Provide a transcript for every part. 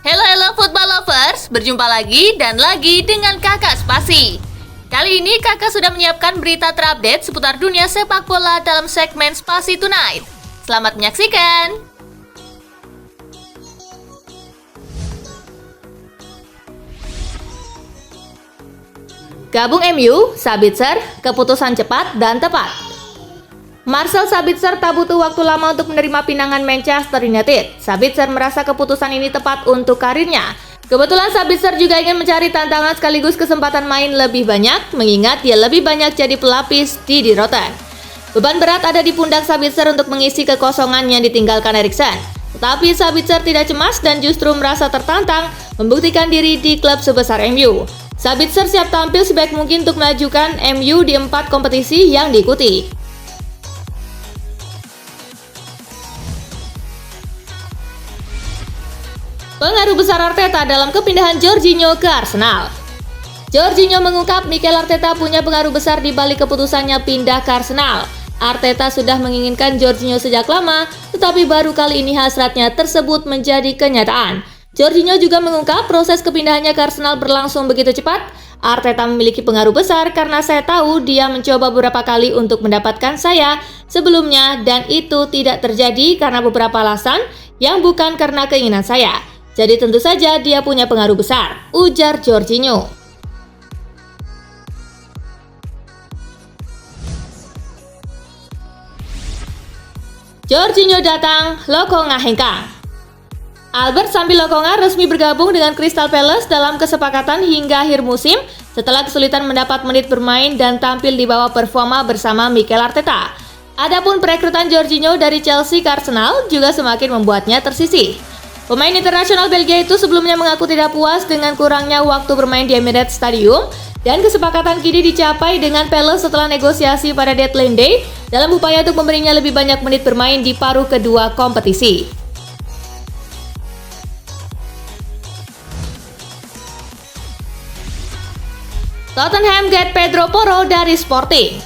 Halo football lovers, berjumpa lagi dan lagi dengan Kakak Spasi. Kali ini Kakak sudah menyiapkan berita terupdate seputar dunia sepak bola dalam segmen Spasi Tonight. Selamat menyaksikan. Gabung MU, Sabitzer, keputusan cepat dan tepat. Marcel Sabitzer tak butuh waktu lama untuk menerima pinangan Manchester United. Sabitzer merasa keputusan ini tepat untuk karirnya. Kebetulan Sabitzer juga ingin mencari tantangan sekaligus kesempatan main lebih banyak, mengingat dia lebih banyak jadi pelapis di Die Rotten. Beban berat ada di pundak Sabitzer untuk mengisi kekosongan yang ditinggalkan Eriksen. Tetapi Sabitzer tidak cemas dan justru merasa tertantang membuktikan diri di klub sebesar MU. Sabitzer siap tampil sebaik mungkin untuk melajukan MU di 4 kompetisi yang diikuti. Pengaruh besar Arteta dalam kepindahan Jorginho ke Arsenal. Jorginho mengungkap Mikel Arteta punya pengaruh besar di balik keputusannya pindah ke Arsenal. Arteta sudah menginginkan Jorginho sejak lama, tetapi baru kali ini hasratnya tersebut menjadi kenyataan. Jorginho juga mengungkap proses kepindahannya ke Arsenal berlangsung begitu cepat. Arteta memiliki pengaruh besar karena saya tahu dia mencoba beberapa kali untuk mendapatkan saya sebelumnya dan itu tidak terjadi karena beberapa alasan yang bukan karena keinginan saya. Jadi tentu saja dia punya pengaruh besar, ujar Jorginho. Jorginho datang, Lokonga hengkang. Albert Sambi Lokonga resmi bergabung dengan Crystal Palace dalam kesepakatan hingga akhir musim setelah kesulitan mendapat menit bermain dan tampil di bawah performa bersama Mikel Arteta. Adapun perekrutan Jorginho dari Chelsea ke Arsenal juga semakin membuatnya tersisih. Pemain internasional Belgia itu sebelumnya mengaku tidak puas dengan kurangnya waktu bermain di Emirates Stadium dan kesepakatan kini dicapai dengan Palace setelah negosiasi pada deadline day dalam upaya untuk memberinya lebih banyak menit bermain di paruh kedua kompetisi. Tottenham get Pedro Porro dari Sporting.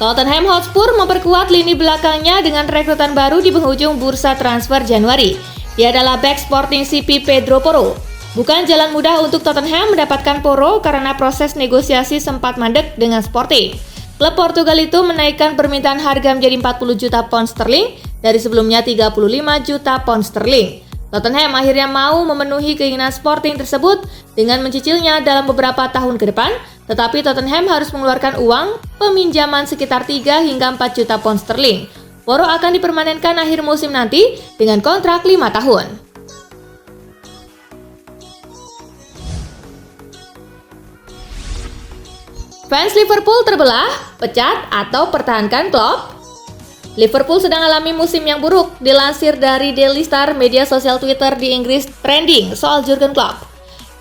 Tottenham Hotspur memperkuat lini belakangnya dengan rekrutan baru di penghujung bursa transfer Januari. Dia adalah bek Sporting CP Pedro Porro. Bukan jalan mudah untuk Tottenham mendapatkan Porro karena proses negosiasi sempat mandek dengan Sporting. Klub Portugal itu menaikkan permintaan harga menjadi 40 juta pound sterling dari sebelumnya 35 juta pound sterling. Tottenham akhirnya mau memenuhi keinginan Sporting tersebut dengan mencicilnya dalam beberapa tahun ke depan, tetapi Tottenham harus mengeluarkan uang peminjaman sekitar 3 hingga 4 juta pound sterling. Porro akan dipermanenkan akhir musim nanti dengan kontrak 5 tahun. Fans Liverpool terbelah, pecat atau pertahankan Klopp? Liverpool sedang alami musim yang buruk, dilansir dari Daily Star, media sosial Twitter di Inggris trending soal Jurgen Klopp.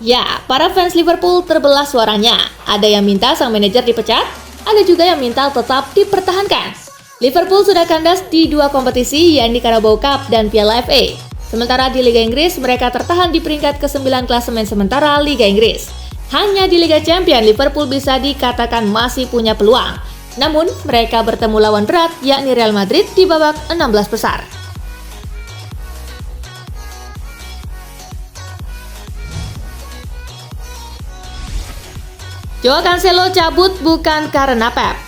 Ya, para fans Liverpool terbelah suaranya. Ada yang minta sang manajer dipecat, ada juga yang minta tetap dipertahankan. Liverpool sudah kandas di 2 kompetisi, yakni Carabao Cup dan Piala FA. Sementara di Liga Inggris, mereka tertahan di peringkat ke-9 klasemen sementara Liga Inggris. Hanya di Liga Champions, Liverpool bisa dikatakan masih punya peluang. Namun, mereka bertemu lawan berat, yakni Real Madrid di babak 16 besar. Joao Cancelo cabut bukan karena Pep.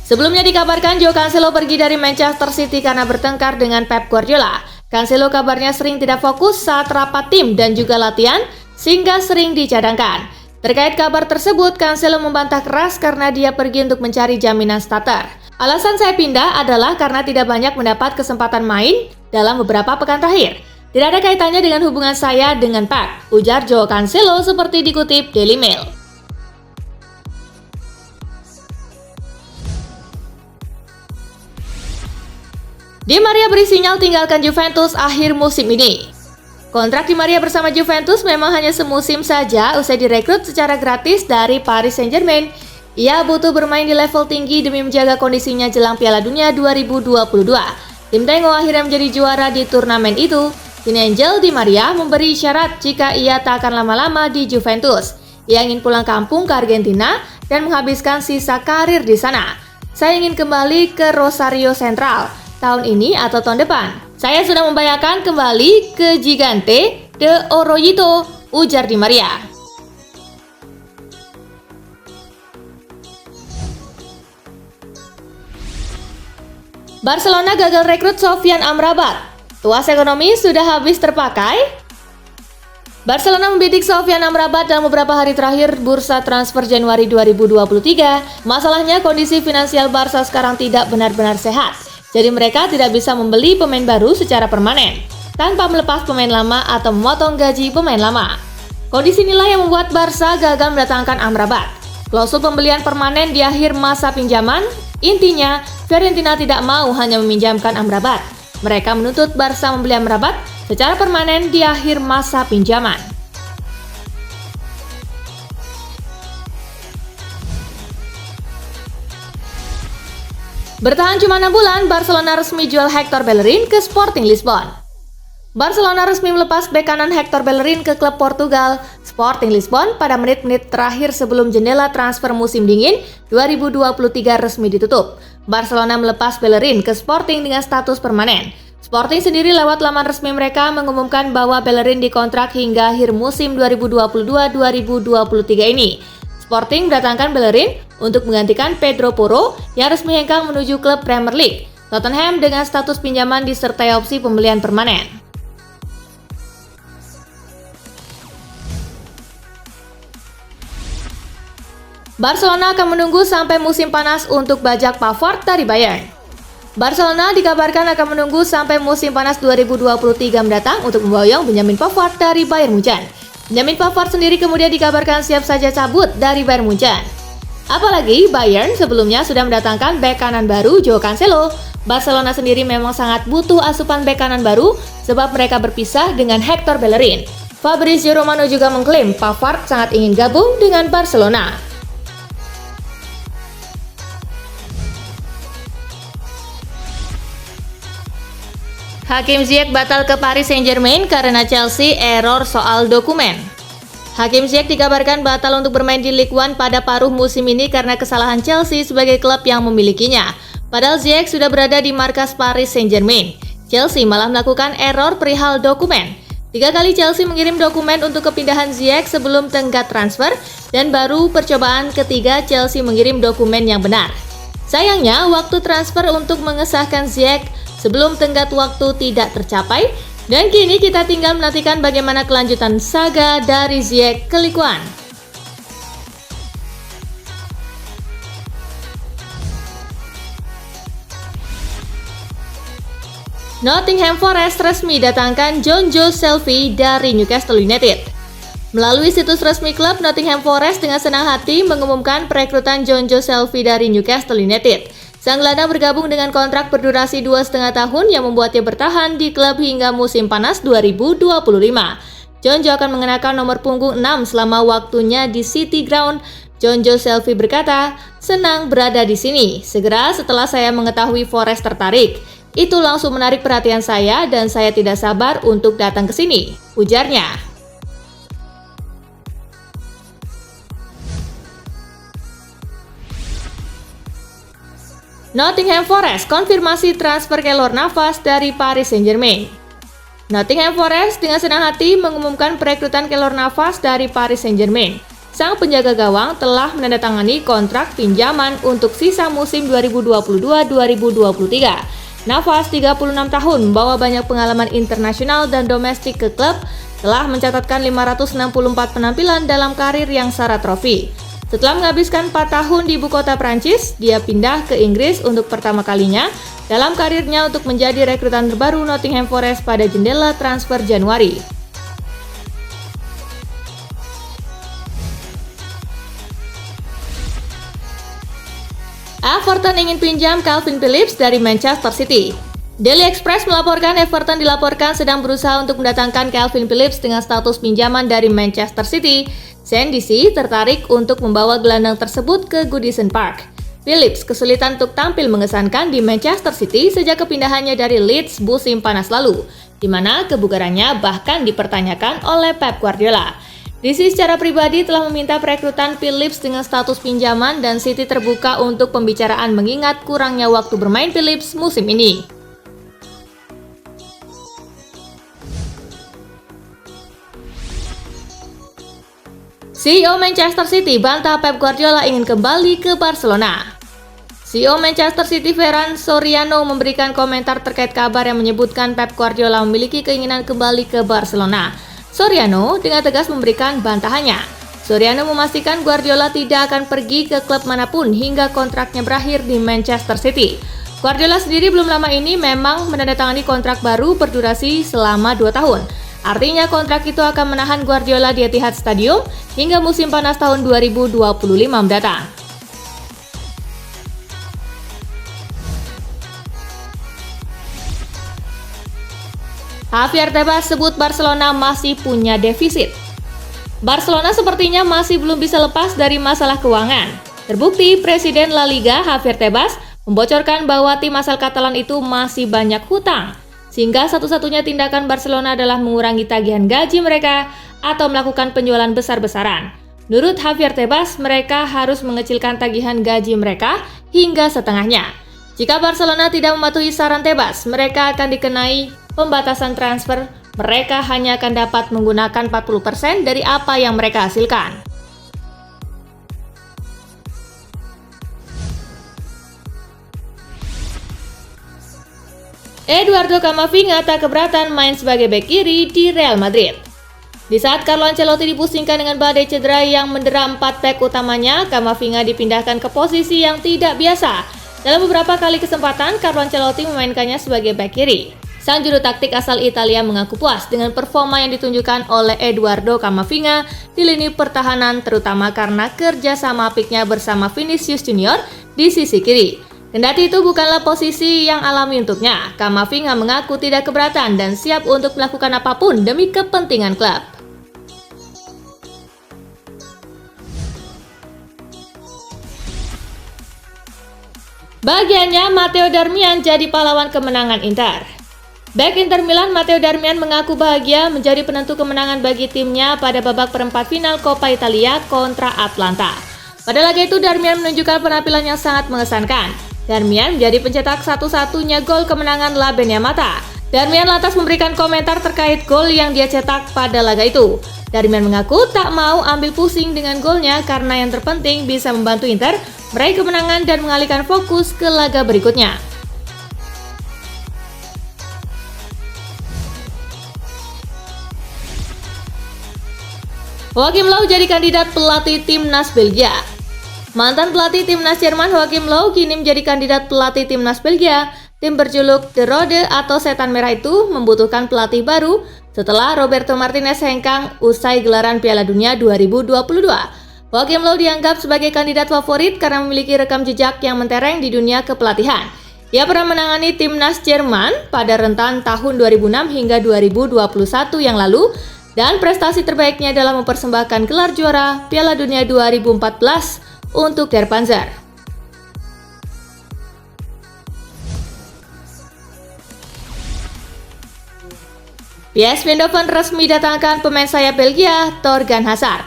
Sebelumnya dikabarkan Joao Cancelo pergi dari Manchester City karena bertengkar dengan Pep Guardiola. Cancelo kabarnya sering tidak fokus saat rapat tim dan juga latihan, sehingga sering dicadangkan. Terkait kabar tersebut, Cancelo membantah keras karena dia pergi untuk mencari jaminan starter. Alasan saya pindah adalah karena tidak banyak mendapat kesempatan main dalam beberapa pekan terakhir. Tidak ada kaitannya dengan hubungan saya dengan Pep, ujar Joao Cancelo seperti dikutip Daily Mail. Di Maria beri sinyal tinggalkan Juventus akhir musim ini. Kontrak Di Maria bersama Juventus memang hanya semusim saja usai direkrut secara gratis dari Paris Saint-Germain. Ia butuh bermain di level tinggi demi menjaga kondisinya jelang Piala Dunia 2022. Tim Tengo akhirnya menjadi juara di turnamen itu. Kini Angel Di Maria memberi isyarat jika ia tak akan lama-lama di Juventus. Ia ingin pulang kampung ke Argentina dan menghabiskan sisa karir di sana. Saya ingin kembali ke Rosario Central tahun ini atau tahun depan. Saya sudah membayangkan kembali ke Gigante de Oroyito, ujar Di Maria. Barcelona gagal rekrut Sofyan Amrabat. Tuas ekonomi sudah habis terpakai? Barcelona membidik Sofyan Amrabat dalam beberapa hari terakhir bursa transfer Januari 2023. Masalahnya kondisi finansial Barca sekarang tidak benar-benar sehat. Jadi mereka tidak bisa membeli pemain baru secara permanen tanpa melepas pemain lama atau memotong gaji pemain lama. Kondisi inilah yang membuat Barca gagal mendatangkan Amrabat. Klausul pembelian permanen di akhir masa pinjaman. Intinya, Fiorentina tidak mau hanya meminjamkan Amrabat. Mereka menuntut Barca membeli Amrabat secara permanen di akhir masa pinjaman. Bertahan cuma 6 bulan, Barcelona resmi jual Hector Bellerin ke Sporting Lisbon. Barcelona resmi melepas bek kanan Hector Bellerin ke klub Portugal, Sporting Lisbon, pada menit-menit terakhir sebelum jendela transfer musim dingin 2023 resmi ditutup. Barcelona melepas Bellerin ke Sporting dengan status permanen. Sporting sendiri lewat laman resmi mereka mengumumkan bahwa Bellerin dikontrak hingga akhir musim 2022-2023 ini. Sporting mendatangkan Bellerin untuk menggantikan Pedro Porro yang resmi hengkang menuju klub Premier League. Tottenham dengan status pinjaman disertai opsi pembelian permanen. Barcelona akan menunggu sampai musim panas untuk bajak Pavard dari Bayern. Barcelona dikabarkan akan menunggu sampai musim panas 2023 mendatang untuk memboyong Benjamin Pavard dari Bayern Munchen. Benjamin Pavard sendiri kemudian dikabarkan siap saja cabut dari Bayern Munchen. Apalagi Bayern sebelumnya sudah mendatangkan bek kanan baru Joao Cancelo. Barcelona sendiri memang sangat butuh asupan bek kanan baru sebab mereka berpisah dengan Hector Bellerin. Fabrizio Romano juga mengklaim Pavard sangat ingin gabung dengan Barcelona. Hakim Ziyech batal ke Paris Saint-Germain karena Chelsea error soal dokumen. Hakim Ziyech dikabarkan batal untuk bermain di Ligue 1 pada paruh musim ini karena kesalahan Chelsea sebagai klub yang memilikinya. Padahal Ziyech sudah berada di markas Paris Saint-Germain. Chelsea malah melakukan error perihal dokumen. 3 kali Chelsea mengirim dokumen untuk kepindahan Ziyech sebelum tenggat transfer dan baru percobaan ketiga Chelsea mengirim dokumen yang benar. Sayangnya, waktu transfer untuk mengesahkan Ziyech sebelum tenggat waktu tidak tercapai, dan kini kita tinggal menantikan bagaimana kelanjutan saga dari Ziyech ke Ligue 1. Nottingham Forest resmi datangkan Jonjo Shelvey dari Newcastle United. Melalui situs resmi klub, Nottingham Forest dengan senang hati mengumumkan perekrutan Jonjo Shelvey dari Newcastle United. Sang gelandang bergabung dengan kontrak berdurasi 2,5 tahun yang membuatnya bertahan di klub hingga musim panas 2025. Jonjo akan mengenakan nomor punggung 6 selama waktunya di City Ground. Jonjo Shelvey berkata, "Senang berada di sini. Segera setelah saya mengetahui Forest tertarik, itu langsung menarik perhatian saya dan saya tidak sabar untuk datang ke sini," ujarnya. Nottingham Forest konfirmasi transfer Keylor Navas dari Paris Saint-Germain. Nottingham Forest dengan senang hati mengumumkan perekrutan Keylor Navas dari Paris Saint-Germain. Sang penjaga gawang telah menandatangani kontrak pinjaman untuk sisa musim 2022-2023. Navas, 36 tahun, membawa banyak pengalaman internasional dan domestik ke klub, telah mencatatkan 564 penampilan dalam karir yang syarat trofi. Setelah menghabiskan 4 tahun di ibu kota Prancis, dia pindah ke Inggris untuk pertama kalinya dalam karirnya untuk menjadi rekrutan terbaru Nottingham Forest pada jendela transfer Januari. Everton ingin pinjam Calvin Phillips dari Manchester City. Daily Express melaporkan Everton dilaporkan sedang berusaha untuk mendatangkan Calvin Phillips dengan status pinjaman dari Manchester City. CNBC tertarik untuk membawa gelandang tersebut ke Goodison Park. Phillips kesulitan untuk tampil mengesankan di Manchester City sejak kepindahannya dari Leeds musim panas lalu, di mana kebugarannya bahkan dipertanyakan oleh Pep Guardiola. DC secara pribadi telah meminta perekrutan Phillips dengan status pinjaman dan City terbuka untuk pembicaraan mengingat kurangnya waktu bermain Phillips musim ini. CEO Manchester City bantah Pep Guardiola ingin kembali ke Barcelona. CEO Manchester City Ferran Soriano memberikan komentar terkait kabar yang menyebutkan Pep Guardiola memiliki keinginan kembali ke Barcelona. Soriano dengan tegas memberikan bantahannya. Soriano memastikan Guardiola tidak akan pergi ke klub manapun hingga kontraknya berakhir di Manchester City. Guardiola sendiri belum lama ini memang menandatangani kontrak baru berdurasi selama 2 tahun. Artinya kontrak itu akan menahan Guardiola di Etihad Stadium hingga musim panas tahun 2025 mendatang. Javier Tebas sebut Barcelona masih punya defisit. Barcelona sepertinya masih belum bisa lepas dari masalah keuangan. Terbukti Presiden La Liga Javier Tebas membocorkan bahwa tim asal Katalan itu masih banyak hutang, sehingga satu-satunya tindakan Barcelona adalah mengurangi tagihan gaji mereka atau melakukan penjualan besar-besaran. Menurut Javier Tebas, mereka harus mengecilkan tagihan gaji mereka hingga setengahnya. Jika Barcelona tidak mematuhi saran Tebas, mereka akan dikenai pembatasan transfer. Mereka hanya akan dapat menggunakan 40% dari apa yang mereka hasilkan. Eduardo Camavinga tak keberatan main sebagai bek kiri di Real Madrid. Di saat Carlo Ancelotti dipusingkan dengan badai cedera yang mendera 4 bek utamanya, Camavinga dipindahkan ke posisi yang tidak biasa. Dalam beberapa kali kesempatan, Carlo Ancelotti memainkannya sebagai bek kiri. Sang juru taktik asal Italia mengaku puas dengan performa yang ditunjukkan oleh Eduardo Camavinga di lini pertahanan, terutama karena kerjasama apiknya bersama Vinicius Junior di sisi kiri. Kendati itu bukanlah posisi yang alami untuknya, Camavinga mengaku tidak keberatan dan siap untuk melakukan apapun demi kepentingan klub. Bagiannya, Matteo Darmian jadi pahlawan kemenangan Inter. Bek Inter Milan Matteo Darmian mengaku bahagia menjadi penentu kemenangan bagi timnya pada babak perempat final Coppa Italia kontra Atlanta. Pada laga itu, Darmian menunjukkan penampilan yang sangat mengesankan. Darmian menjadi pencetak satu-satunya gol kemenangan La Beneamata. Darmian lantas memberikan komentar terkait gol yang dia cetak pada laga itu. Darmian mengaku tak mau ambil pusing dengan golnya karena yang terpenting bisa membantu Inter meraih kemenangan dan mengalihkan fokus ke laga berikutnya. Joachim Löw jadi kandidat pelatih timnas Belgia. Mantan pelatih timnas Jerman Joachim Löw kini menjadi kandidat pelatih timnas Belgia. Tim berjuluk The Rode atau Setan Merah itu membutuhkan pelatih baru setelah Roberto Martinez hengkang usai gelaran Piala Dunia 2022. Joachim Löw dianggap sebagai kandidat favorit karena memiliki rekam jejak yang mentereng di dunia kepelatihan. Ia pernah menangani timnas Jerman pada rentan tahun 2006 hingga 2021 yang lalu, dan prestasi terbaiknya adalah mempersembahkan gelar juara Piala Dunia 2014 untuk Der Panzer. PSV Eindhoven resmi datangkan pemain sayap Belgia, Thorgan Hazard.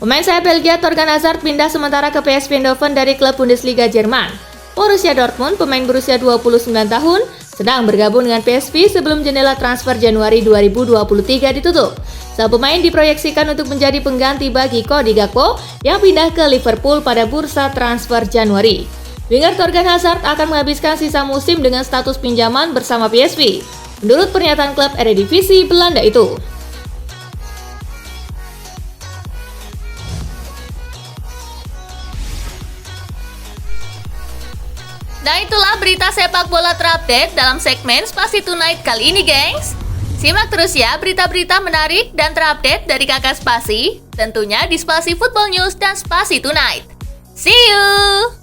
Pemain sayap Belgia Thorgan Hazard pindah sementara ke PSV Eindhoven dari klub Bundesliga Jerman. Borussia Dortmund, pemain berusia 29 tahun, sedang bergabung dengan PSV sebelum jendela transfer Januari 2023 ditutup. Sang pemain diproyeksikan untuk menjadi pengganti bagi Cody Gakpo yang pindah ke Liverpool pada bursa transfer Januari. Winger Thorgan Hazard akan menghabiskan sisa musim dengan status pinjaman bersama PSV, menurut pernyataan klub Eredivisie Belanda itu. Nah, itulah berita sepak bola terupdate dalam segmen Spasi Tonight kali ini, gengs. Simak terus ya berita-berita menarik dan terupdate dari Kakak Spasi, tentunya di Spasi Football News dan Spasi Tonight. See you!